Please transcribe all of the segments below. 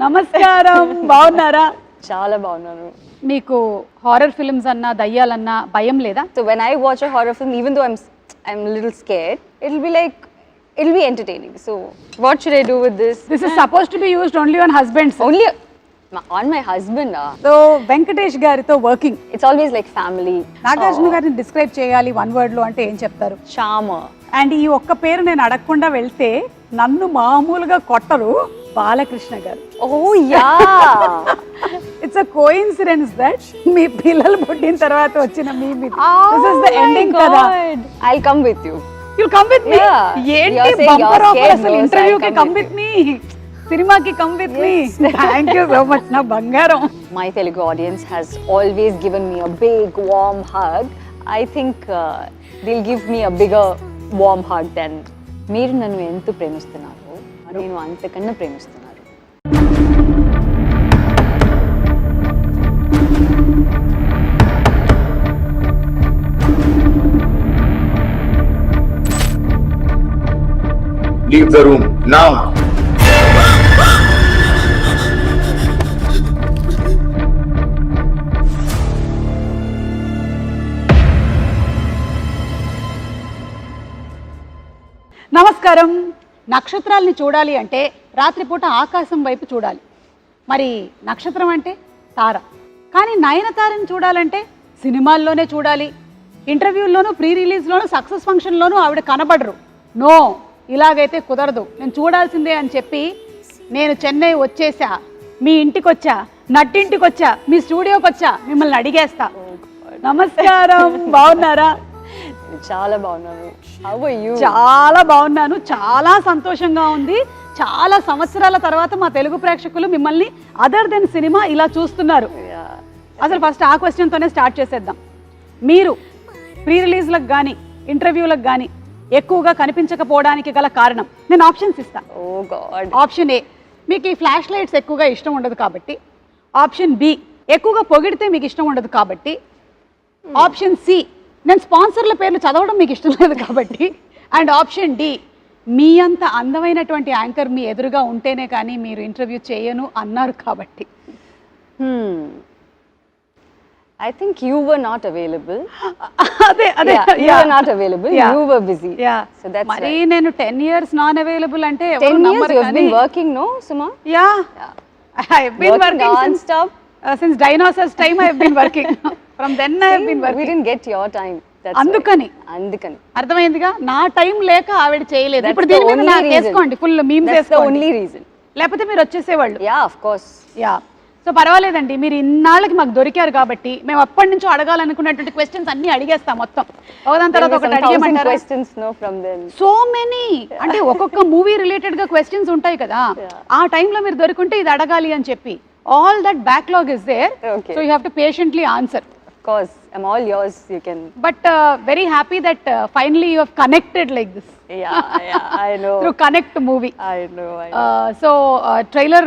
నమస్కారం, బాగున్నారా? చాలా బాగున్నాను. మీకు హారర్ ఫిల్మ్స్ అన్నా దయ్యాలన్నా భయం లేదా? So when I watch a horror film, even though I'm a little scared, it'll be entertaining. So what should I do with this? This is supposed to be used only on husbands. Only on my husband. So Venkatesh గారితో working. It's always like family. Nagarjuna గారిని describe చేయాలి one word లో అంటే ఏం చెప్తారు? Charmer. And ఈ ఒక్క పేరు నేను అడగకుండా వెళ్తే నన్ను మామూలుగా కొట్టరు, బాలకృష్ణ గారు. Oh yeah. It's a coincidence that మీ పిల్లలు పుట్టిన తర్వాత వచ్చిన మీ this is the ending కదా. I'll come with you. You'll come with me? ఏంటి బంపర్ ఆఫర్ అసలు ఇంటర్వ్యూ కి come with me, సినిమాకి come with me. Thank you so much నా బంగారం. My Telugu audience has always given me a big warm hug. I think they'll give me a bigger warm hug than మీరు నన్ను ఎంత ప్రేమిస్తున్నారు నేను అంతకన్నా ప్రేమిస్తున్నాను. Leave the room now. నమస్కారం. నక్షత్రాల్ని చూడాలి అంటే రాత్రిపూట ఆకాశం వైపు చూడాలి. మరి నక్షత్రం అంటే తార. కానీ నయనతారని చూడాలంటే సినిమాల్లోనే చూడాలి. ఇంటర్వ్యూల్లోనూ, ప్రీ రిలీజ్లోనూ, సక్సెస్ ఫంక్షన్లోనూ ఆవిడ కనబడరు. నో, ఇలాగైతే కుదరదు, నేను చూడాల్సిందే అని చెప్పి నేను చెన్నై వచ్చేసా, మీ ఇంటికి వచ్చా, నట్టింటికి వచ్చా, మీ స్టూడియోకి వచ్చా, మిమ్మల్ని అడిగేస్తా. నమస్కారం, బాగున్నారా? చాలా బాగున్నాను. How are you? చాలా బాగున్నాను, చాలా సంతోషంగా ఉంది. చాలా సంవత్సరాల తర్వాత మా తెలుగు ప్రేక్షకులు మిమ్మల్ని అదర్ దెన్ సినిమా ఇలా చూస్తున్నారు. అసలు ఫస్ట్ ఆ క్వశ్చన్తోనే స్టార్ట్ చేసేద్దాం. మీరు ప్రీ రిలీజ్లకు కానీ ఇంటర్వ్యూలకు కానీ ఎక్కువగా కనిపించకపోవడానికి గల కారణం నేను ఆప్షన్స్ ఇస్తాను. Oh God. ఆప్షన్ ఏ, మీకు ఈ ఫ్లాష్ లైట్స్ ఎక్కువగా ఇష్టం ఉండదు కాబట్టి. ఆప్షన్ బి, ఎక్కువగా పొగిడితే మీకు ఇష్టం ఉండదు కాబట్టి. ఆప్షన్ సి, నేను స్పాన్సర్ల పేర్లు చదవడం మీకు ఇష్టం లేదు కాబట్టి. అండ్ ఆప్షన్ డి, మీ అంత అందమైనటువంటి యాంకర్ మీ ఎదురుగా ఉంటేనే కానీ మీరు ఇంటర్వ్యూ చేయను అన్నారు కాబట్టి. I think you were not available. అదే you were not available. You were busy. So that's మరి నేను 10 years నాన్ అవైలబుల్ అంటే 10 years you have been working, no, Suma? Yeah. I have been working since dinosaurs time. I have been working. From then I have been working. We didn't get your time. అందుకని అర్థమైందిగా, నా time లేక ఆవిడ చేయలేదు. ఇప్పుడు దీని మీద నాకు వేసుకోండి, ఫుల్ మీమ్స్ వేసుకోండి. ఓన్లీ రీజన్, లేకపోతే మీరు వచ్చేసేవాళ్ళు. Ya of course. Ya, so పర్వాలేదండి, మీరు ఇన్నాళ్ళకి మాకు దొరికారు కాబట్టి మేము అప్పటి నుంచో అడగాలనుకున్నటువంటి క్వశ్చన్స్ అన్ని అడిగేస్తాం మొత్తం. ఒకదాని తర్వాత ఒకటి అడిగేమంటారు. సో మెనీ, అంటే ఒక్కొక్క మూవీ రిలేటెడ్ గా క్వశ్చన్స్ ఉంటాయి కదా, ఆ టైంలో మీరు దొరికింటే ఇది అడగాలి అని చెప్పి. All that backlog is there, so you have to patiently answer. Of course, I'm all yours. You can. But very happy that finally you have connected like this. Yeah, I know. Through Connect movie. I know. So trailer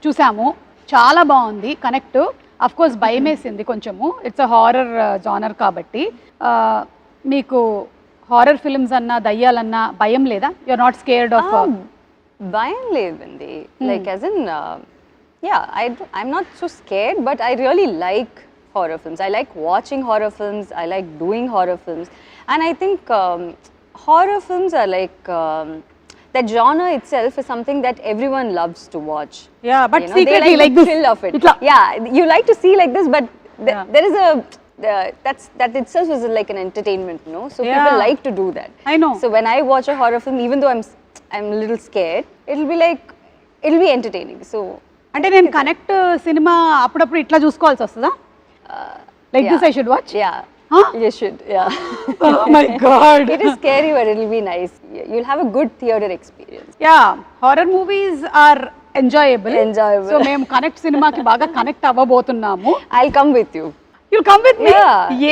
చూసాము, చాలా బాగుంది. Connect of course భయమేసింది కొంచెము, it's a horror genre కాబట్టి. మీకు horror films అన్నా దయ్యాలన్నా భయం లేదా? You are not scared of? భయం లేదండి. Like as in yeah, I'm not so scared, but I really like horror films. I like watching horror films. I like doing horror films, and I think horror films are like that genre itself is something that everyone loves to watch. Yeah, but you know, secretly they like the thrill of it. Yeah, you like to see like this, but there is a that itself is like an entertainment, you know. So people like to do that. I know. So when I watch a horror film, even though I'm a little scared, it'll be entertaining. So అంటే నేను connect cinema అప్పుడప్పుడు ఇట్లా చూసుకోవాల్సి వస్తుందా? Like this I should watch? Yeah. Huh? You should, yeah. Oh my God. It is scary, but it'll be nice. You'll have a good theater experience. Yeah, horror movies are enjoyable. So మేము connect సినిమాకి బాగా connect అవ్వబోతున్నాము. I'll come with you. You'll come with me?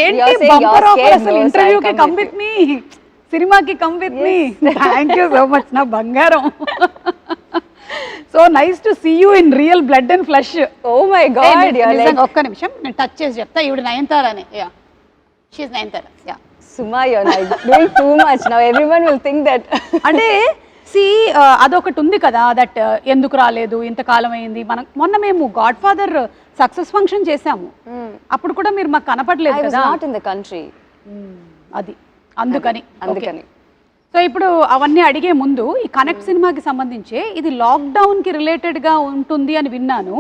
ఏంటి bumper offer అసలు, ఇంటర్వ్యూకి come with me, సినిమాకి come with me. Thank you so much నా బంగారం. So nice to see you in real blood and flesh. Oh my God. ఒక్క నిమిషం నేను touch చేసి చెప్తా. ఈవిడ నయనతారనే. Ya, she is Nayanthara. Ya, Suma, you're like doing too much now. Everyone will think that. అంటే సి అదొకటి ఉంది కదా దట్ ఎందుకు రాలేదు ఇంతకాలం అయింది. మనం మొన్న మేము గాడ్ ఫాదర్ సక్సెస్ ఫంక్షన్ చేసాము, అప్పుడు కూడా మీరు మాకు కనపడలేదు I was కదా. not in the country. అది అందుకని. అందుకని. సో ఇప్పుడు అవన్నీ అడిగే ముందు ఈ కనెక్ట్ సినిమాకి సంబంధించి ఇది లాక్డౌన్కి రిలేటెడ్గా ఉంటుంది అని విన్నాను.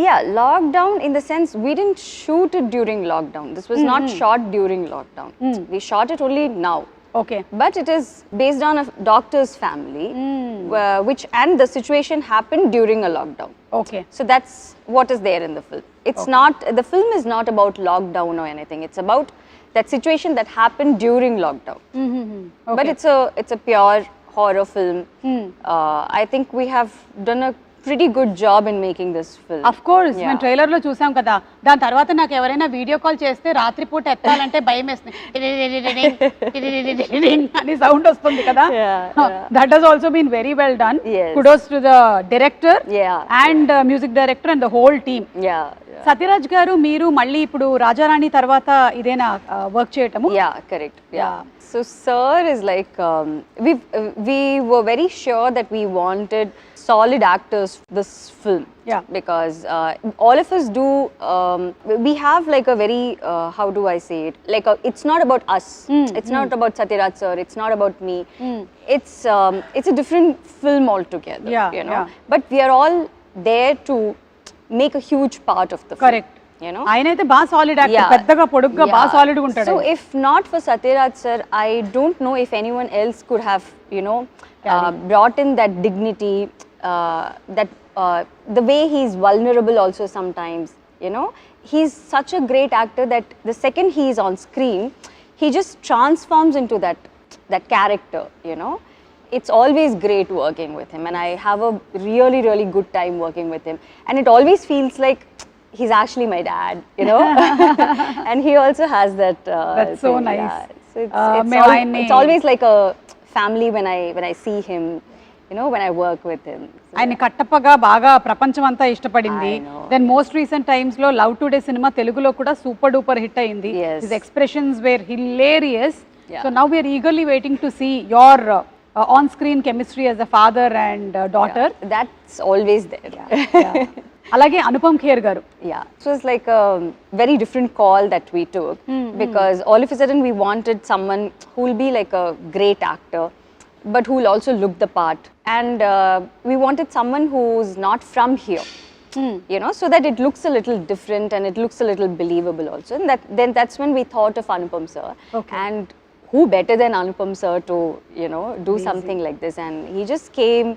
Yeah, lockdown in the sense we didn't shoot it during lockdown. This was not shot during lockdown. We shot it only now. Okay. But it is based on a doctor's family, which and the situation happened during a lockdown. Okay. So that's what is there in the film. It's not, the film is not about lockdown or anything. It's about that situation that happened during lockdown. But it's a pure horror film. I think we have done a pretty good job in making this film. Of course మేము trailer లో చూసాం కదా. దాని తర్వాత నాకు ఎవరైనా video call చేస్తే రాత్రిపూట ఎత్తాలంటే భయం వేస్తుంది అని సౌండ్ వస్తుంది కదా. That has also been very well done. Kudos to the director and music director and the whole team. Satyaraj garu, మీరు మళ్ళీ ఇప్పుడు రాజారాణి తర్వాత ఇదేనా వర్క్ చేయటము? Yeah, correct. Yeah. So sir is like we were very sure that we wanted solid actors for this film. Yeah. Because all of us do we have like a very how do I say it, like it's not about us. It's not about Satyaraj sir, it's not about me. It's a different film altogether. You know. But we are all there to make a huge part of the film. Correct. You know, ఆయనైతే బాగా solid actor, పెద్దగా పొడుగ్గా బాగా solid గా ఉంటాడు. So if not for Satyaraj sir, I don't know if anyone else could have, you know, brought in that dignity, that the way he's vulnerable also sometimes, you know. He's such a great actor that the second he is on screen, he just transforms into that character, you know. It's always great working with him, and I have a really, really good time working with him. And it always feels like he's actually my dad, you know. And he also has that. That's so thing. nice. Yeah. So it's always like a family when I see him, you know, when I work with him. So ఆయన కట్టప్పగా బాగా ప్రపంచం అంతా ఇష్టపడింది. Then most recent times లో love today cinema తెలుగులో కూడా super duper hit అయింది. His expressions were hilarious. So now we are eagerly waiting to see your on screen chemistry as a father and daughter. That's always there. అలాగే అనుపమ్ ఖేర్ గారు. It was like a very different call that we took, because all of a sudden we wanted someone who will be like a great actor but who will also look the part, and we wanted someone who's not from here. You know, so that it looks a little different and it looks a little believable also. And that's when we thought of Anupam sir. And who better than Anupam sir to, you know, do something like this? And he just came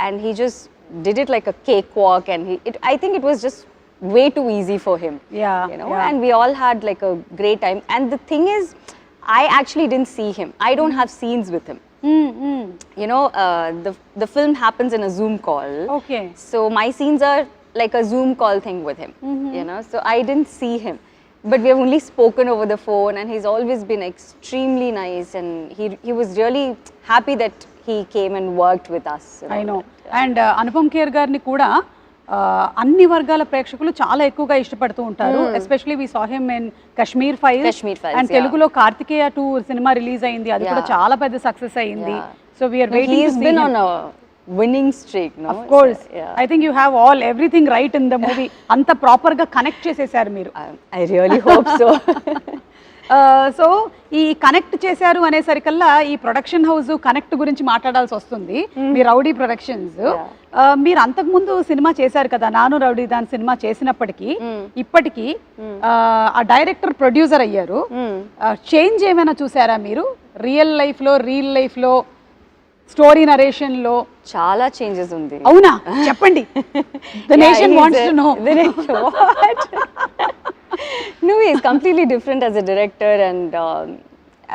and he just did it like a cakewalk, and I think it was just way too easy for him. You know, and we all had like a great time. And the thing is, I actually didn't see him. I don't have scenes with him. You know, the film happens in a Zoom call. Okay. So my scenes are like a Zoom call thing with him. You know, so I didn't see him. But we have only spoken over the phone, and he's always been extremely nice, and he was really happy that he came and worked with us. I know. And Anupam Kher గారిని కూడా అన్ని వర్గాల ప్రేక్షకులు చాలా ఎక్కువగా ఇష్టపడుతూ ఉంటారు. Especially we saw him in Kashmir files, and తెలుగులో కార్తికేయ 2 సినిమా రిలీజ్ అయింది. అది కూడా చాలా పెద్ద సక్సెస్ అయింది. So we are waiting to see him. Winning streak, no? Of course. So, I think you have everything right in the movie. Anta proper ga connect chesesaru meeru. I really hope so. So ఈ connect చేశారు అనేసరికల్లా ఈ production house connect గురించి మాట్లాడాల్సి వస్తుంది. మీ rowdy productions, మీరు అంతకుముందు cinema చేశారు కదా నాను రౌడీ, దాని సినిమా చేసినప్పటికీ ఇప్పటికీ ఆ డైరెక్టర్ ప్రొడ్యూసర్ అయ్యారు. చేంజ్ ఏమైనా చూసారా మీరు రియల్ లైఫ్ లో స్టోరీ నరేషన్ లో? చాలా చేంజెస్ ఉంది. అవునా, చెప్పండి. The nation wants to know. No, he is completely different as a director, and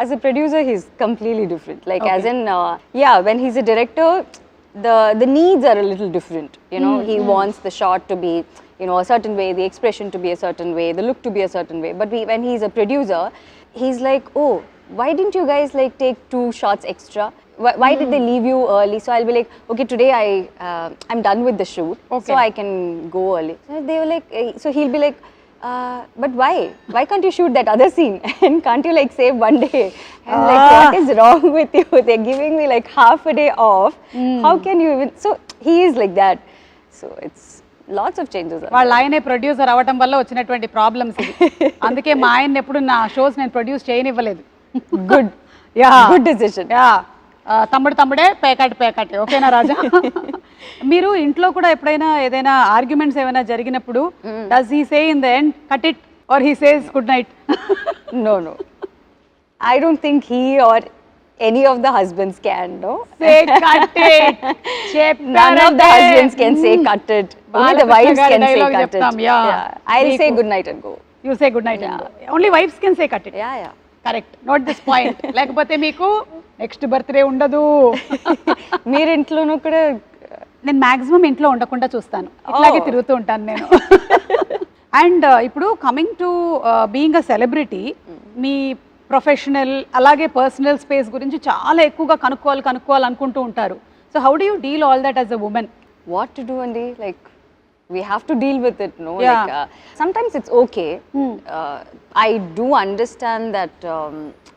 as a producer he's completely different. Like as in when he's a director, the needs are a little different. You know, he wants the shot to be, you know, a certain way, the expression to be a certain way, the look to be a certain way. But when he's a producer, he's like, oh, why didn't you guys like take 2 shots extra? Why did they leave you early? So I'll be like, okay, today I'm done with the shoot, so I can go early. So they were like, so he'll be like, But why? Why can't you shoot that other scene? And can't you like save one day? And like, what is wrong with you? They're giving me like half a day off. How can you even? So he is like that. So it's lots of changes. వాళ్ళ ఆయనే producer అవ్వటం వల్ల వచ్చినటువంటి problems ఇది. అందుకే మా ఆయన ఎప్పుడు నా షోస్ నేను ప్రొడ్యూస్ చేయనివ్వలేదు. Good. Ya Good decision. Ya తమ్ముడే పేకాటే ఓకేనా రాజా? మీరు ఇంట్లో కూడా ఎప్పుడైనా ఏదైనా ఆర్గ్యుమెంట్స్ ఏమైనా జరిగినప్పుడు does he say in the end cut it or he says good night? No. I don't think he or any of the husbands can, no? Say cut it. None of the husbands can say cut it. Only the wives can say dialogue cut చెప్తాం. it. Yeah. I'll say good night and go. You say good night. Only wives can say cut it. Yeah. Correct. Note this point. లేకపోతే మీకు next birthday ఉండదు. మీరు ఇంట్లోనూ కూడా నేను maximum ఇంట్లో ఉండకుండా చూస్తాను. ఇట్లాగే తిరుగుతూ ఉంటాను నేను. అండ్ ఇప్పుడు coming to being a celebrity, me professional అలాగే పర్సనల్ స్పేస్ గురించి చాలా ఎక్కువగా కనుక్కోవాలనుకుంటూ ఉంటారు. So how do you deal all that as a women? what to do, Andy? Like, we have to deal with it, no? Yeah. Like, sometimes it's okay. I do understand that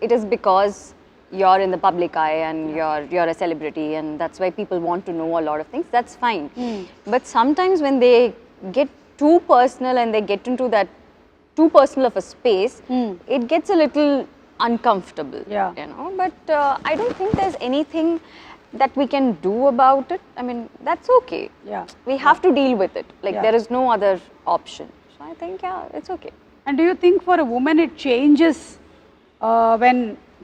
it is because you're in the public eye and you're a celebrity, and that's why people want to know a lot of things. That's fine. But sometimes when they get too personal and they get into that too personal of a space, it gets a little uncomfortable. Yeah. You know. But I don't think there's anything that we can do about it. I mean, that's okay. Yeah. We have to deal with it. Like, Yeah. there is no other option. So I think, yeah, it's okay. And do you think for a woman it changes when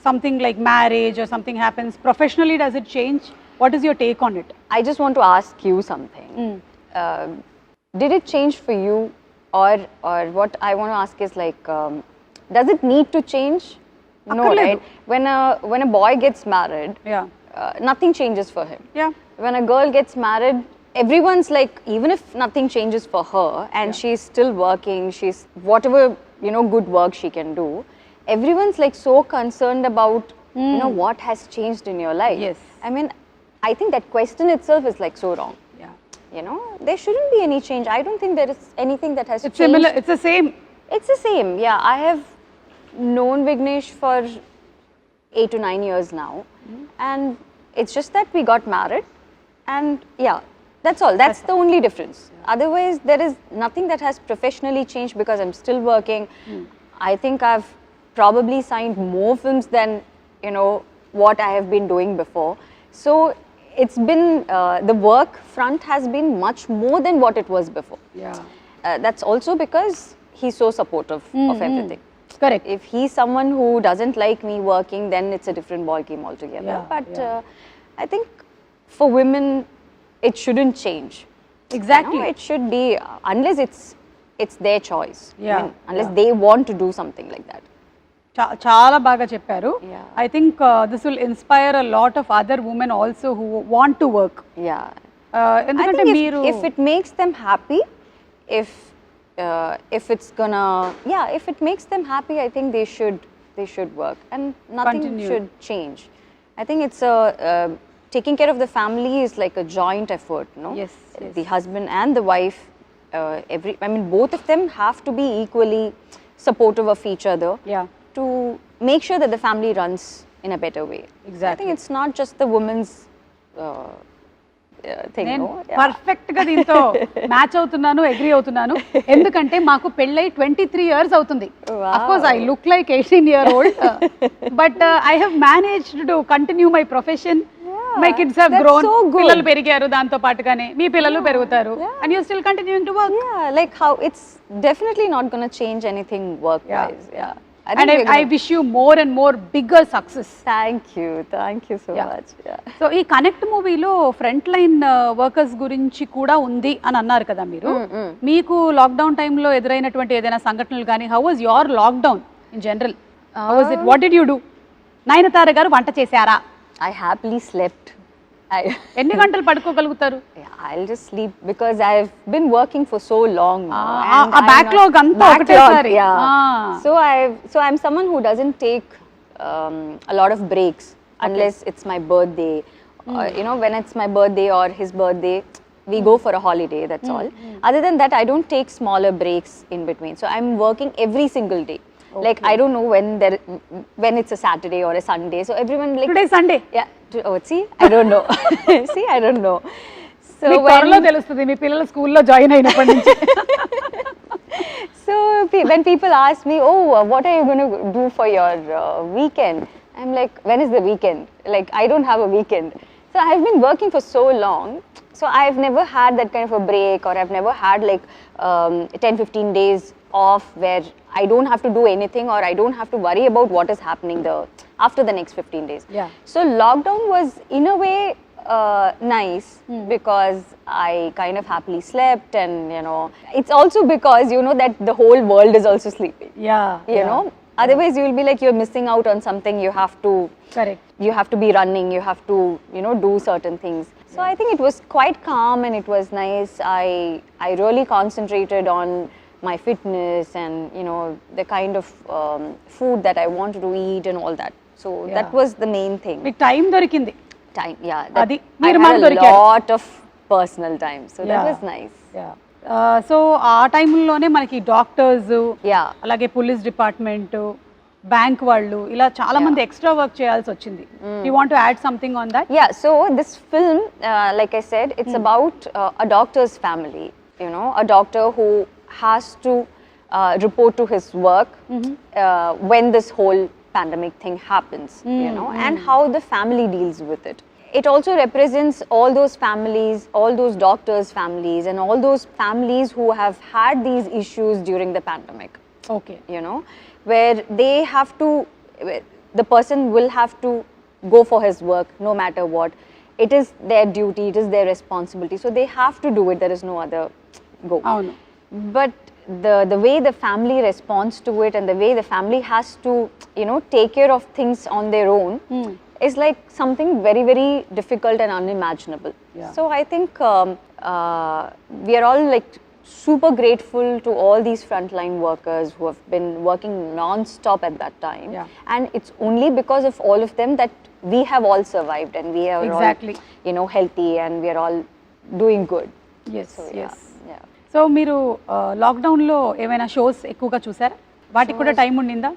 something like marriage or something happens? Professionally, does it change? What is your take on it? I just want to ask you something. Did it change for you, or what I want to ask is like, does it need to change? No, right? When a boy gets married, Yeah. Nothing changes for him. Yeah. When a girl gets married, everyone's like, even if nothing changes for her and she's still working, she's whatever, you know, good work she can do, everyone's like so concerned about, you know, what has changed in your life. Yes. I mean, I think that question itself is like so wrong. Yeah. You know, there shouldn't be any change. I don't think there is anything that has It's changed. similar. It's the same. It's the same. Yeah, I have known Vignesh for 8 to 9 years now, and it's just that we got married, and yeah, that's all. That's the only difference. Otherwise, there is nothing that has professionally changed because I'm still working. I think I've probably signed more films than, you know, what I have been doing before. So it's been the work front has been much more than what it was before. Yeah. That's also because he's so supportive of everything. Correct. If he's someone who doesn't like me working, then it's a different ball game altogether. Yeah, But I think for women, it shouldn't change. Exactly. You know, it should be unless it's their choice. Yeah, I mean, unless they want to do something like that. చాలా బాగా చెప్పారు. Yeah. I think this will inspire a lot of other women also who want to work. Yeah. I ఎందుకంటే think మీరు if it makes them happy, if it's gonna, if it makes them happy, I think they should work, and nothing Continue. should change. I think it's taking care of the family is like a joint effort, no? Yes, yes. The husband and the wife, both of them have to be equally supportive of each other. Yeah. To make sure that the family runs in a better way. Exactly. I think it's not just the woman's thing, నేను no? Yeah. Perfect గా దీంతో match అవుతున్నాను, agree అవుతున్నాను. ఎందుకంటే మాకు పెళ్ళై 23 years అవుతుంది. Wow. Of course I look like 18-year-old, but I have managed to continue my profession. My kids have that's grown. so good. పిల్లలు పెరిగారు, దాంతో పాటుగానే మీ పిల్లలు పెరుగుతారు. And you're still continuing to work. Yeah, like how it's definitely not going to change anything work-wise. Yeah. And I wish you more and more bigger success. Thank you so much. Yeah. So ఈ connect మూవీలో front line workers గురించి కూడా ఉంది అని అన్నారు కదా మీరు. మీకు లాక్డౌన్ టైంలో ఎదురైనటువంటి ఏదైనా సంఘటనలు కానీ, how was your lockdown in general? How was it? What did you do? Nayanthara గారు వంట చేశారా? I happily slept. ఎన్ని గంటలు పడుకోగలుగుతారు? I'll just sleep because I've been working for so long now. ఆ backlog అంతా ఒకటేసారి. So I'm someone who doesn't take a lot of breaks unless it's my birthday. You know, when it's my birthday or his birthday, We go for a holiday, that's all. Other than that, I don't take smaller breaks in between. So I'm working every single day. Like I don't know when it's a Saturday or a Sunday. So everyone like today Sunday yeah. Oh, see, I don't know. See, I don't know. So మీకు త్వరలో తెలుస్తుంది మీ పిల్లలు స్కూల్లో join అయినప్పటి నుంచి. So when people ask me, oh, what are you going to do for your weekend? I'm like, when is the weekend? Like, I don't have a weekend. So I've been working for so long. So I've never had that kind of a break, or I've never had like 10-15 days off where I don't have to do anything, or I don't have to worry about what is happening after the next 15 days. Yeah. So lockdown was in a way nice because I kind of happily slept, and you know, it's also because you know that the whole world is also sleeping. You know, otherwise you will be like you're missing out on something. You have to correct you have to be running, you have to, you know, do certain things. So I think it was quite calm and it was nice. I really concentrated on my fitness and, you know, the kind of food that I wanted to eat and all that. So that was the main thing. మీకు time దొరికింది. Time, yeah. Adi, I meer had maku a dorikaru. lot of personal time. So that was nice. So ఆ టైంలోనే మనకి doctors Yeah. అలాగే police department bank వాళ్ళు ఇలా చాలా మంది ఎక్స్ట్రా వర్క్ చేయాల్సి వచ్చింది. You want to add something on that? Yeah, so this film, like I said, it's about a doctor's family, you know, a doctor who has to report to his work when this whole pandemic thing happens, you know, and how the family deals with it. It also represents all those families, all those doctors' families, and all those families who have had these issues during the pandemic. Okay. You know, where they have to, the person will have to go for his work no matter what. It is their duty, it is their responsibility. So they have to do it, there is no other go. అవును. But the way the family responds to it and the way the family has to, you know, take care of things on their own is like something very, very difficult and unimaginable. Yeah. So I think we are all like super grateful to all these frontline workers who have been working non-stop at that time. Yeah. And it's only because of all of them that we have all survived and we are Exactly. all, you know, healthy and we are all doing good. Yes So yeah, yes. yeah. So మీరు లాక్డౌన్లో ఏమైనా shows ఎక్కువగా చూసారా? వాటికి కూడా time ఉండిందా?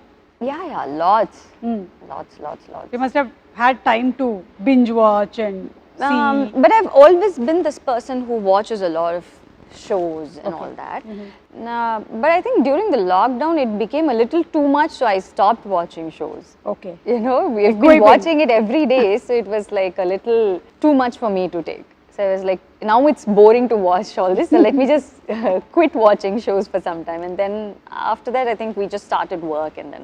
Yeah, lots. Lots. You must have had time to binge watch and But I've always been this person who watches a lot of shows and all that. But I think during the lockdown it became a little too much, so I stopped watching shows. Okay. You know, we've been watching it every day, so it was like a little too much for me to take. So I was like, now it's boring to watch all this, so let me just quit watching shows for some time. And then after that, I think we just started work, and then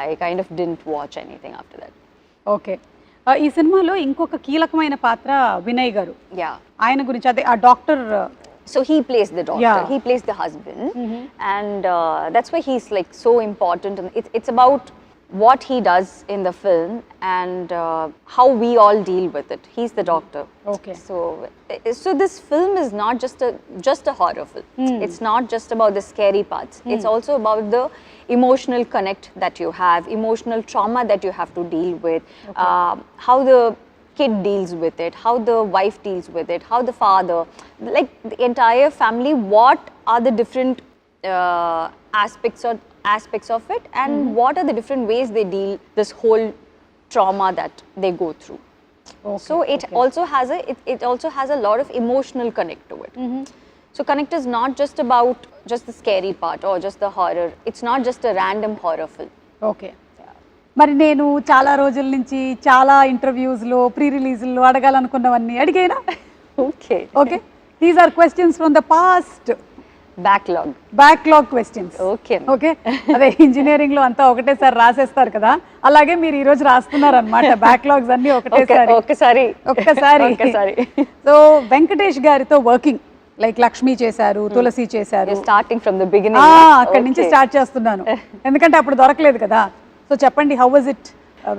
I kind of didn't watch anything after that. Okay. ఈ సినిమాలో ఇంకొక కీలకమైన పాత్ర వినయ్ గారు. Yeah. ఆయన గురించి అదే ఆ doctor. So he plays the doctor, Yeah. he plays the husband, and that's why he's like so important. And it's about what he does in the film and how we all deal with it. He's the doctor. Okay. So this film is not just a horror film. It's not just about the scary parts. It's also about the emotional connect that you have, emotional trauma that you have to deal with, how the kid deals with it, how the wife deals with it, how the father, like the entire family, what are the different aspects of it, and what are the different ways they deal this whole trauma that they go through. Okay, So it also has a lot of emotional connect to it. So connect is not just about just the scary part or just the horror. It's not just a random horror film. Okay. మరి నేను చాలా రోజుల నుంచి చాలా ఇంటర్వ్యూస్లో pre రిలీజ్లో అడగాలనుకున్నవన్నీ అడిగేనా? Okay. Okay. These are questions from the past. Backlog questions. Okay. Okay. అదే ఇంజనీరింగ్లో అంతా ఒకటేసారి రాసేస్తారు కదా, అలాగే మీరు ఈరోజు రాస్తున్నారు అనమాట బ్యాక్లాగ్స్ అన్ని ఒక్కసారి. సో వెంకటేష్ గారితో వర్కింగ్ లైక్ లక్ష్మి చేశారు, తులసి చేశారు. Starting from the beginning. అక్కడి నుంచి స్టార్ట్ చేస్తున్నాను ఎందుకంటే అప్పుడు దొరకలేదు కదా. సో చెప్పండి, హౌ వాజ్ ఇట్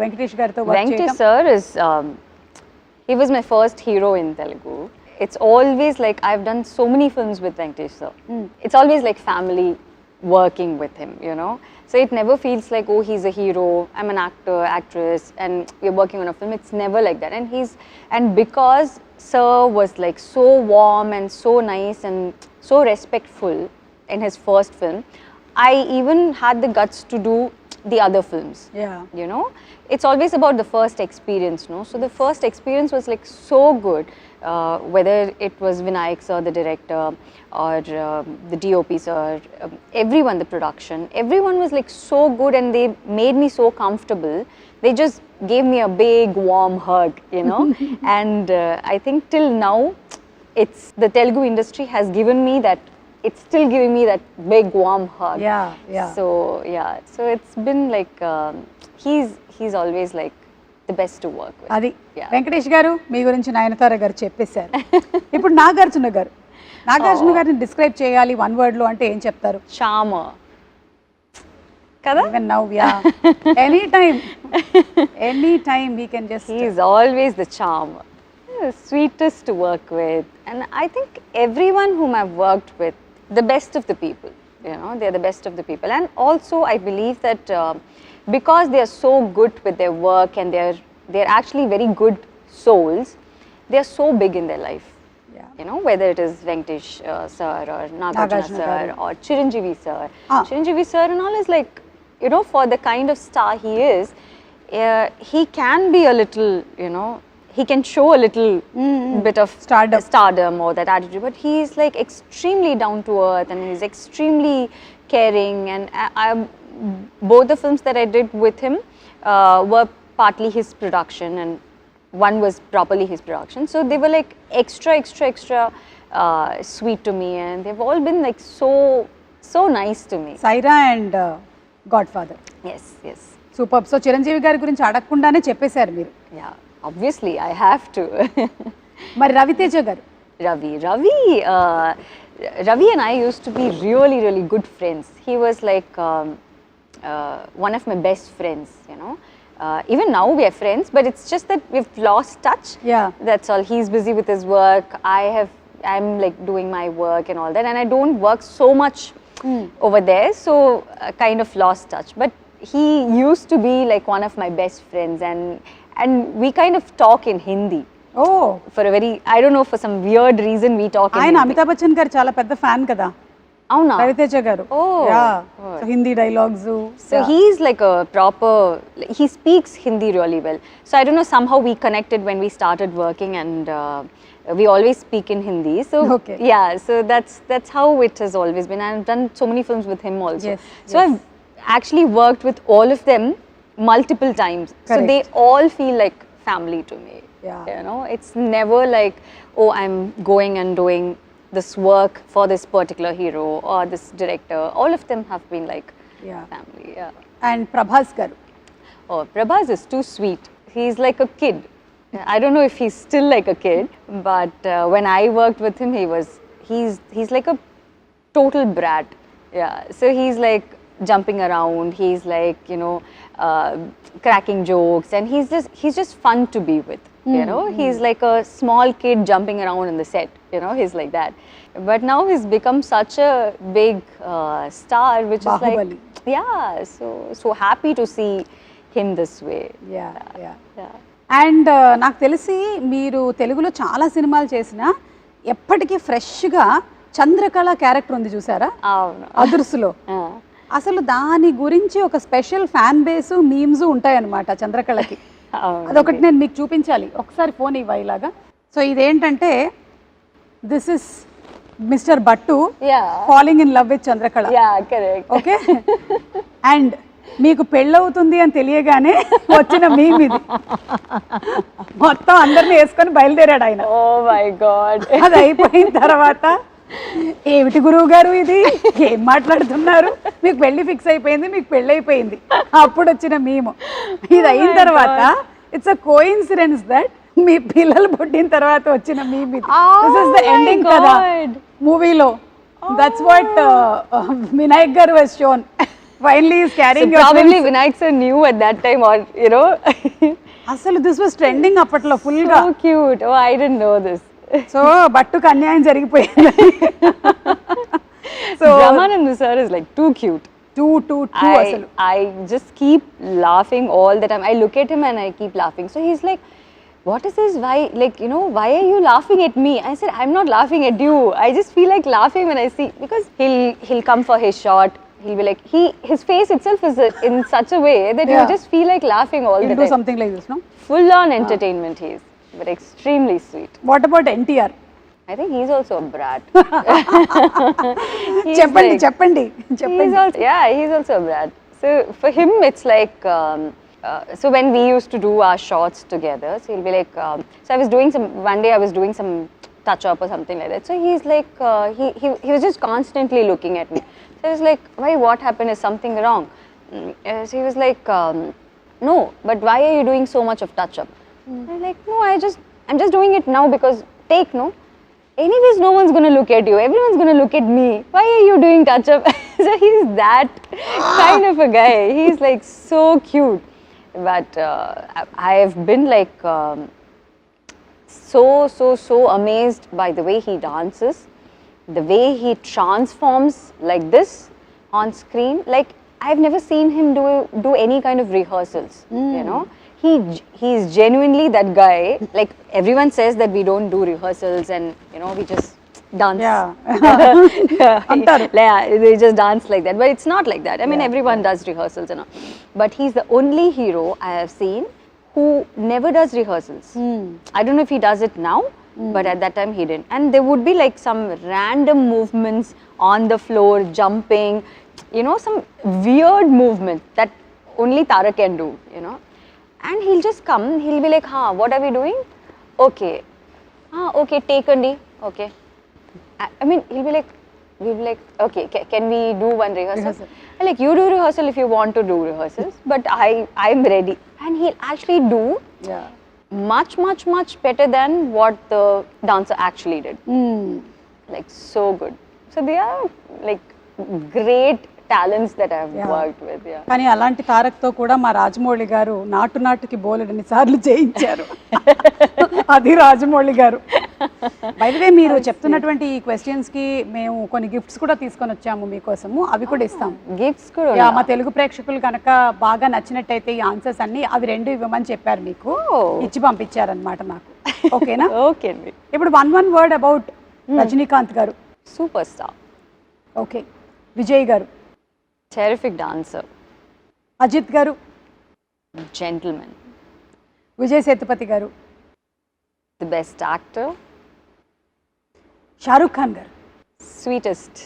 వెంకటేష్ గారితో వర్క్ చేయడం? Venkatesh sir he was my first hero in Telugu. It's always like I've done so many films with Venkatesh sir. It's always like family working with him, you know. So it never feels like, oh, he's a hero, I'm an actor, actress, and we're working on a film. It's never like that. And because sir was like so warm and so nice and so respectful in his first film, I even had the guts to do the other films. Yeah. You know, it's always about the first experience, no? So the first experience was like so good, whether it was Vinayak sir, the director, or the DOP sir, everyone, the production, everyone was like so good, and they made me so comfortable. They just gave me a big warm hug, you know. And I think till now, it's the Telugu industry has given me that, it's still giving me that big warm hug. Yeah. So yeah, so it's been like he's always like the best to work with. అది Yeah. Venkatesh గారు మీ గురించి నయనతార గారు చెప్పేశారు. ఇప్పుడు నాగార్జున గారిని describe చేయాలి one word లో అంటే ఏం చెప్తారు? Charmer. Kada? Even now, yeah. Anytime we can just. He is always the charmer. The sweetest to work with, and I think everyone whom I've worked with, the best of the people. You know, they're the best of the people, and also I believe that because they are so good with their work and they're actually very good souls, they are so big in their life. Yeah. You know, whether it is Venkatesh sir or Nagarjuna sir or Chiranjeevi sir. Chiranjeevi sir and all is like, you know, for the kind of star he is, he can be a little, you know, he can show a little bit of stardom or that attitude, but he is like extremely down to earth, and he's extremely caring. And both the films that I did with him were partly his production, and one was properly his production. So they were like extra sweet to me, and they've all been like so nice to me. Sye Raa and god father. Yes. Super. So Chiranjeevi గారి గురించి అడగకుండానే చెప్పేశారు మీరు. Yeah, obviously I have to. మరి రవితేజ గారు? Ravi and I used to be really good friends. He was like one of my best friends, you know. Even now we are friends, but it's just that we've lost touch. Yeah. That's all. He's busy with his work. I'm like doing my work and all that, and I don't work so much over there, so kind of lost touch. But he used to be like one of my best friends, and we kind of talk in Hindi. Oh. For a very, I don't know, for some weird reason we talk in ఆయన Hindi. Amitabh Bachchan గారు చాలా పెద్ద fan కదా అవునా? రవితేజ గారు. Hindi dialogues. So he's like a proper, he speaks Hindi really well. So I don't know, somehow we connected when we started working, and we always speak in Hindi. So Okay. yeah, so that's how it has always been. I've done so many films with him also. Yes, So I've actually worked with all of them multiple times. Correct. So they all feel like family to me. Yeah. You know, it's never like, oh, I'm going and doing this work for this particular hero or this director. All of them have been like family. Yeah. And Prabhas గారు? Oh, Prabhas is too sweet. He's like a kid. I don't know if he's still like a kid, but when I worked with him, he's like a total brat. Yeah. So he's like jumping around. He's like, you know, cracking jokes, and he's just fun to be with. You know, he's like a small kid jumping around in the set. You know, he's like that. But now he's become such a big star, which Bahubali. is like, yeah. So happy to see him this way. Yeah. And నాకు తెలిసి మీరు తెలుగులో చాలా సినిమాలు చేసినా ఎప్పటికీ ఫ్రెష్గా Chandrakala character ఉంది చూసారా అదుర్సులో? అసలు దాని గురించి ఒక స్పెషల్ ఫ్యాన్ బేస్ మీమ్స్ ఉంటాయన్నమాట చంద్రకళకి. అదొకటి నేను మీకు చూపించాలి, ఒకసారి ఫోన్ ఇవ్వ ఇలాగా. సో ఇదేంటంటే this is mister Bhattu falling in love with Chandrakala. Okay. And మీకు పెళ్ళవుతుంది అని తెలియగానే వచ్చిన మీమ్ ఇది. మొత్తం అందరిని వేసుకొని బయలుదేరాడు ఆయన. Oh my god. అది అయిపోయిన తర్వాత ఏమిటి గురువు గారు ఇది, ఏం మాట్లాడుతున్నారు, మీకు పెళ్లి ఫిక్స్ అయిపోయింది, మీకు పెళ్ళి అయిపోయింది, అప్పుడు వచ్చిన మేము. ఇది అయిన తర్వాత ఇట్స్ అ కోఇన్సిడెన్స్ దట్ మీ పిల్లలు పుట్టిన తర్వాత వచ్చిన మేము ఇది. దిస్ ఇస్ ద ఎండింగ్ కదా మూవీలో. దట్స్ వాట్ వినాయక్ గారు was shown. Finally is carrying your probably Vinayak sir knew at that time, or you know. అసలు this was trending అప్పట్లో ఫుల్ గా. So cute. Oh, I didn't know this. So బట్టుకు అన్యాయం జరిగిపోయింది. So Brahmanand sir is like too cute. Too I just keep laughing all the time. I look at him and I keep laughing. So he's like what is this? Why, like, you know, why are you laughing at me? I said, I'm not laughing at you. I just feel like laughing when I see, because he'll come for his shot. He'll be like, his face itself is in such a way that you Yeah. just feel like laughing all He'll the do time. something like this, no? Full on entertainment he is, but extremely sweet. What about NTR? I think he's also a brat. He's చెప్పండి like- చెప్పండి He's చెప్పండి. also, yeah, he's also a brat. So for him, it's like, so when we used to do our shots together, so he'll be like, so I was doing one day I was doing some touch up or something like that. So he's like, he was just constantly looking at me. So I was like, why, what happened? Is something wrong? So he was like, no, but why are you doing so much of touch up? I'm like, no, I'm just doing it now because take, no? Anyways, no one's going to look at you. Everyone's going to look at me. Why are you doing touch-up? So he's that kind of a guy. He's like so cute. But I've been like so amazed by the way he dances, the way he transforms like this on screen. Like, I've never seen him do any kind of rehearsals, you know. He's genuinely that guy. Like, everyone says that we don't do rehearsals and, you know, we just dance. Antaru. Yeah, they just dance like that. But it's not like that. I mean, everyone does rehearsals and all. But he's the only hero I have seen who never does rehearsals. I don't know if he does it now, but at that time he didn't. And there would be like some random movements on the floor, jumping, you know, some weird movement that only Tara can do, you know. And he'll just come, he'll be like, what are we doing? Okay. Okay, take Andi. Okay. I mean, we'll be like, okay, can we do one rehearsal? I'm like, you do rehearsal if you want to do rehearsals, but I'm ready. And he'll actually do much better than what the dancer actually did. Like, so good. So they are like great talents that I've worked with. Yeah. కానీ అలాంటి తారక్తో కూడా మా రాజమౌళి గారు నాటుకి బోలెడన్ని సార్లు చేయించారు. అది రాజమౌళి గారు. బై ది వే, మీరు చెప్తున్నటువంటి ఈ క్వశ్చన్స్ కి మేము కొన్ని గిఫ్ట్స్ కూడా తీసుకొని వచ్చాము మీకోసము. అవి కూడా ఇస్తాం. గిఫ్ట్స్ కూడా యా, మా తెలుగు ప్రేక్షకులు కనుక బాగా నచ్చినట్టయితే ఈ ఆన్సర్స్ అన్ని అవి 2 ఇవ్వమని చెప్పారు మీకు. ఇచ్చి పంపించారనమాట నాకు. ఓకేనా? ఓకే అండి. ఇప్పుడు one వర్డ్ అబౌట్ రజనీకాంత్ గారు. Super star. ఓకే. విజయ్ గారు. Terrific dancer. అజిత్ గారు. Gentlemen. Vijay Sethupathi garu. The best actor. Shah Rukh Khan garu. Sweetest.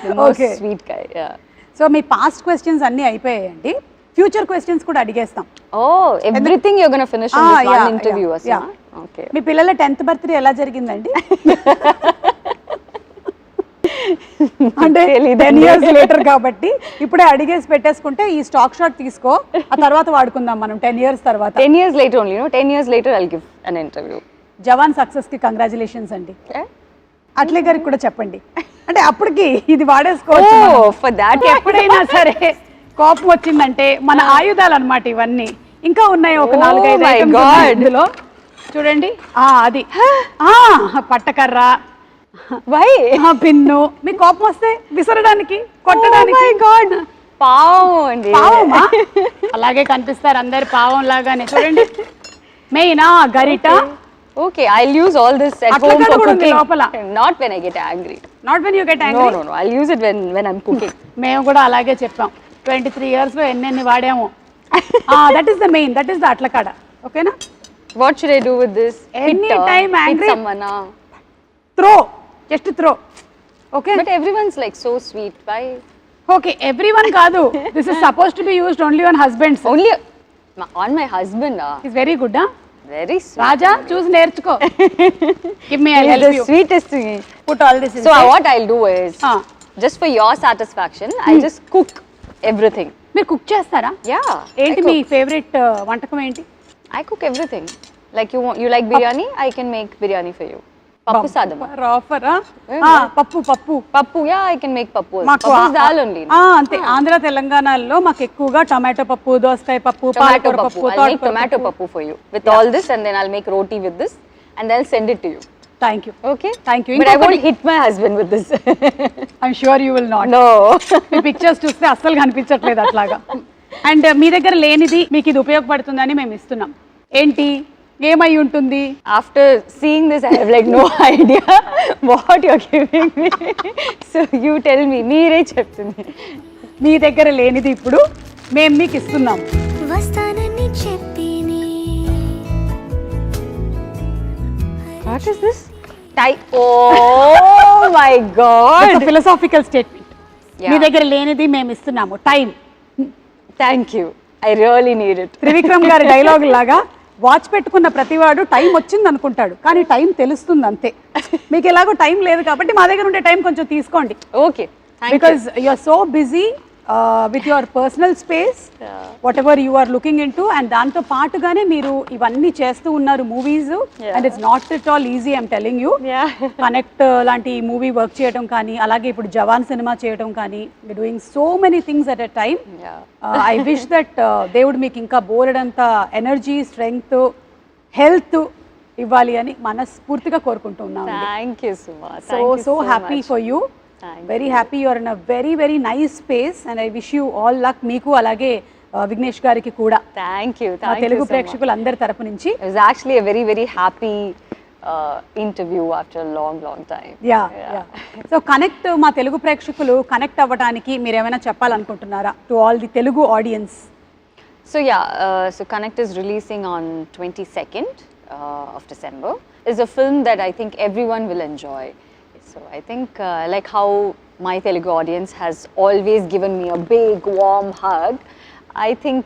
The most sweet guy. Ya. So మీ పాస్ట్ క్వశ్చన్స్ అన్నీ అయిపోయాయండి. ఫ్యూచర్ క్వశ్చన్స్ కూడా అడిగేస్తాం. Everything you are gonna finish in this one interview. Okay. మీ పిల్లల 10th బర్త్డే ఎలా జరిగిందండి? అంటే 10 years లేటర్ కాబట్టి ఇప్పుడే అడిగేసి పెట్టేసుకుంటే ఈ స్టాక్ షాట్ తీసుకో, ఆ తర్వాత వాడుకుందాం మనం 10 years తర్వాత. 10 years later only, you know, 10 years later I'll give an interview. Jawan success కి కంగ్రాచులేషన్స్ అండి. అట్లే గారికి కూడా చెప్పండి. అంటే అప్పటికి ఇది వాడేసుకోవచ్చు. ఫర్ దాట్ ఎప్పుడైనా సరే కోపం వచ్చిందంటే మన ఆయుధాలు అన్నమాట ఇవన్నీ. ఇంకా ఉన్నాయి ఒక 4-5 ఐటమ్స్ ఇందులో. చూడండి, అది పట్టకర్ర, పిన్ను. మీ కోపం వస్తే విసరడానికి, కొట్టడానికి. పావం అండి. పావమా? అలాగే కనిపిస్తారు అందరు పావం లాగానే. చూడండి, మెయిన్ గరిట. Okay, I'll use all this at home for cooking. Not when I get angry. Not when you get angry? No. I'll use it when I'm cooking. మేము కూడా అలాగే చెప్పాం. 23 years లో ఎన్ని వాడాము. That is the main, that is the అట్లకాడ. ఓకేనా? What should I do with this? Anytime angry. Hit someone. Throw. Just throw. Okay? But everyone's like so sweet. Why? Okay, everyone కాదు. This is supposed to be used only on husbands. Only on my husband. He's very good, huh? Very sweet. Raja, choose నేర్చుకో. Give me, I'll help you. The sweetest thing. Put all this inside. So what I'll do is, just for your satisfaction, I'll just cook everything. మీరు cook చేస్తారా? Yeah. ఏంటి మీ favourite వంటకం ఏంటి? I cook everything. Like you like biryani, I can make biryani for you. Pappu sadam. రాఫరా? పప్పు. Yeah, I can make pappu. Pappu is dal only. అంతే. ఆంధ్ర తెలంగాణలో మాకు ఎక్కువగా టమాటో పప్పు, దోసకాయ పప్పు, పాలకూర పప్పు. I'll make tomato pappu for you with all this, and then I'll make roti with this, and then I'll send it to you. Thank you. Okay? Thank you. But I won't hit my husband with this. I'm sure you will not. No. Me pictures చూస్తే అస్సలు కనిపించట్లేదు అట్లాగా. And మీ దగ్గర లేనిది మీకు ఇది ఉపయోగపడుతుందని మేము ఇస్తున్నాం. ఏంటి, ఏమై ఉంటుంది? After seeing this, I have like no idea what you're giving me. So you tell me. మీరే చెప్తుంది. మీ దగ్గర లేనిది ఇప్పుడు మేము మీకు ఇస్తున్నాం. What is this? Oh my God! Philosophical statement. Yeah. మీ దగ్గర లేనిది మేము ఇస్తున్నాము, time. Thank you. I really need it. Trivikram గారి డైలాగ్ లాగా వాచ్ పెట్టుకున్న ప్రతివాడు టైం వచ్చింది అనుకుంటాడు, కానీ టైం తెలుస్తుంది అంతే. మీకు ఎలాగో టైం లేదు కాబట్టి మా దగ్గర ఉండే టైం కొంచెం తీసుకోండి. Okay. Thank because you are so busy with your personal space, whatever you are looking into, and దాంతో పాటుగానే మీరు ఇవన్నీ చేస్తూ ఉన్నారు movies, and it's not at all easy, I'm telling you. Connect లాంటి movie work చేయడం కానీ, అలాగే ఇప్పుడు జవాన్ సినిమా చేయడం కానీ, you doing so many things at a time. I wish that దేవుడు మీకు ఇంకా బోలెడంత ఎనర్జీ, స్ట్రెంగ్త్, హెల్త్ ఇవ్వాలి అని మనస్ఫూర్తిగా కోరుకుంటూ ఉన్నాను. Thank you, Suma. So happy for you. Very happy you are in a very very nice space, and I wish you all luck. మీకు అలాగే విఘ్నేష్ గారికి కూడా. Thank you. మా తెలుగు ప్రేక్షకులు అందరి తరపు నుంచి. It was actually a very very happy interview after a long time. Yeah. So connect, మా తెలుగు ప్రేక్షకులు కనెక్ట్ అవ్వడానికి మీరు ఏమైనా చెప్పాలనుకుంటున్నారా to all the Telugu audience? So so Connect is releasing on 22nd of December. It's a film that I think everyone will enjoy. So I think like how my Telugu audience has always given me a big warm hug, I think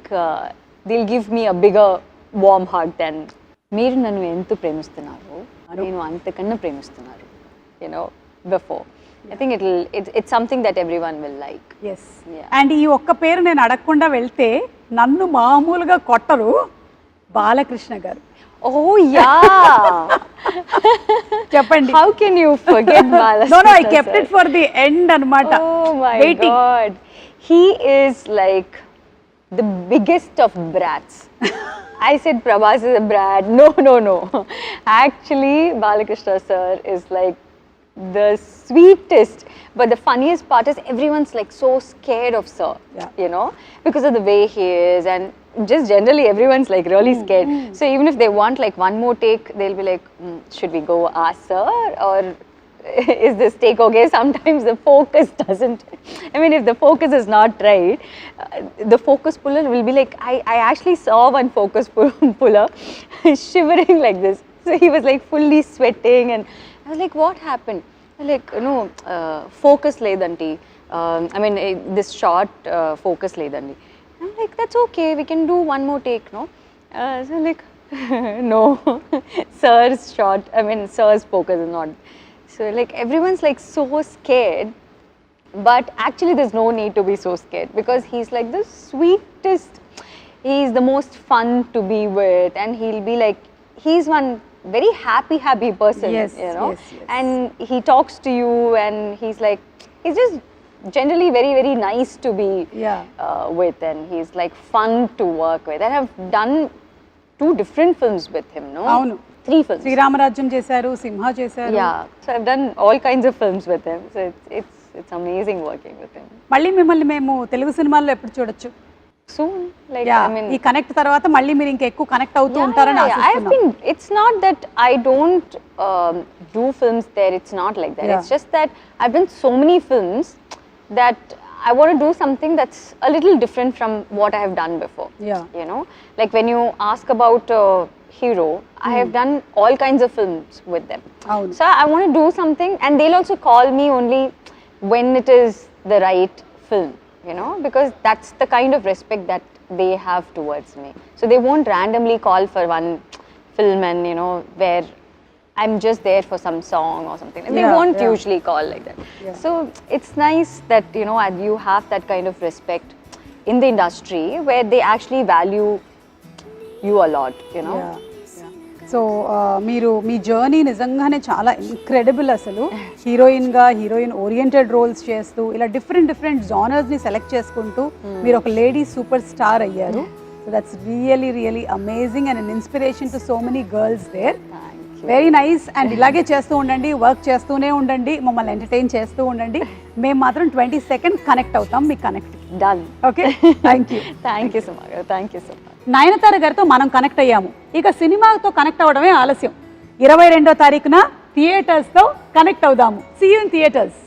they'll give me a bigger warm hug than మీరు నన్ను ఎంత ప్రేమిస్తున్నారు, నేను అంతకన్నా ప్రేమిస్తున్నారు, you know, before. I think it's something that everyone will like. Yes. And ఈ ఒక్క పేరు నేను అడగకుండా వెళ్తే నన్ను మామూలుగా కొట్టరు, బాలకృష్ణ గారు. Oh yeah. చెప్పండి. How can you forget Balakrishna? No, I kept it for the end anamata. Oh my God. He is like the biggest of brats. I said Prabhas is a brat. No. Actually, Balakrishna sir is like the sweetest. But the funniest part is everyone's like so scared of sir, you know, because of the way he is, and just generally everyone's like really scared. So even if they want like one more take, they'll be like, should we go ask sir, or is this take okay? Sometimes the focus doesn't, I mean, if the focus is not right, the focus puller will be like, I actually saw one focus puller shivering like this. So he was like fully sweating, and I was like, what happened? Like, no, focus ledanti. I mean, this shot focus ledanti. I'm like, that's okay, we can do one more take, no? So like, no, sir's shot, I mean, sir's focus is not. So like, everyone's like so scared, but actually there's no need to be so scared, because he's like the sweetest, he's the most fun to be with, and he'll be like, he's one very happy person, you know, and he talks to you, and he's like, he's just generally very very nice to be with, and he's like fun to work with. And I've done 2 different films with him, no? Avunu. 3 films. Sri Rama Rajyam చేశారు, సింహ చేశారు. Yeah, so I've done all kinds of films with him, so it's amazing working with him. మళ్ళీ మిమ్మల్ని మేము తెలుగు సినిమాల్లో ఎప్పుడు చూడొచ్చు? Soon, like I mean, ఈ connect తర్వాత మళ్ళీ మీరు ఇంకా ఎక్కువ కనెక్ట్ అవుతూ ఉంటారని ఆశిస్తున్నాను. It's not that I don't do films there, it's not like that. It's just that I've done so many films that I want to do something that's a little different from what I have done before. You know, like when you ask about Hero, I have done all kinds of films with them. So I want to do something, and they'll also call me only when it is the right film, you know, because that's the kind of respect that they have towards me. So they won't randomly call for one film, and you know, where I'm just there for some song or something. They won't usually call like that. So it's nice that, you know, you have that kind of respect in the industry where they actually value you a lot, you know. So మీరు మీ journey నిజంగానే చాలా incredible. అసలు హీరోయిన్గా heroine oriented roles చేస్తూ ఇలా different జానర్స్ని select చేసుకుంటూ మీరు ఒక లేడీ సూపర్ స్టార్ అయ్యారు. So that's really amazing and an inspiration to so many girls there. Very nice. And ఇలాగే చేస్తూ ఉండండి, వర్క్ చేస్తూనే ఉండండి, మమ్మల్ని ఎంటర్టైన్ చేస్తూ ఉండండి. మేము మాత్రం 22nd కనెక్ట్ అవుతాం మీ connect. Done. Okay thank you. Thank you, Suma. Thank you so much. Nayanthara గారితో మనం కనెక్ట్ అయ్యాము, ఇక సినిమాతో కనెక్ట్ అవ్వడమే ఆలస్యం. 22వ తారీఖున థియేటర్స్తో కనెక్ట్ అవుదాము. See you in theatres.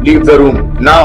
Leave the room now.